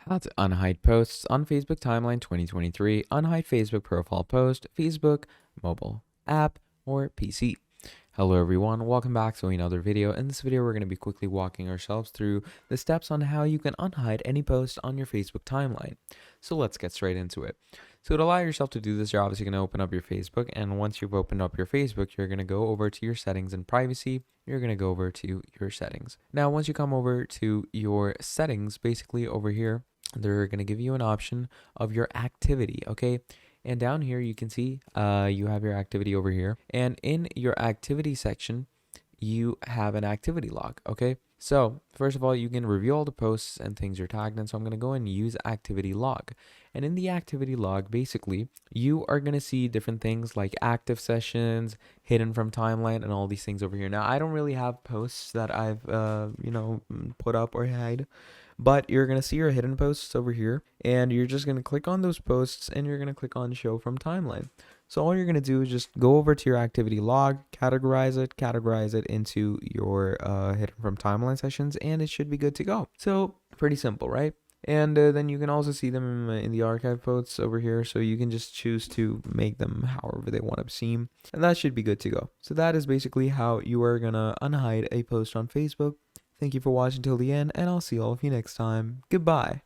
How to unhide posts on Facebook timeline 2023. Unhide Facebook profile post, Facebook, mobile app, or PC. Hello everyone, welcome back to another video. In this video, we're going to be quickly walking ourselves through the steps on how you can unhide any post on your Facebook timeline. So let's get straight into it. So to allow yourself to do this, you're obviously going to open up your Facebook, and once you've opened up your Facebook, you're going to go over to your settings and privacy. You're going to go over to your settings. Now, once you come over to your settings, basically over here, they're going to give you an option of your activity, okay? And down here, you can see you have your activity over here. And in your activity section, you have an activity log, okay? So first of all, you can review all the posts and things you're tagged in. So I'm going to go and use activity log. And in the activity log, basically, you are going to see different things like active sessions, hidden from timeline, and all these things over here. Now, I don't really have posts that I've, put up or hide. But you're going to see your hidden posts over here, and you're just going to click on those posts, and you're going to click on show from timeline. So all you're going to do is just go over to your activity log, categorize it into your hidden from timeline sessions, and it should be good to go. So pretty simple, right? And then you can also see them in the archive posts over here, so you can just choose to make them however they want to seem, and that should be good to go. So that is basically how you are going to unhide a post on Facebook. Thank you for watching till the end, and I'll see all of you next time. Goodbye.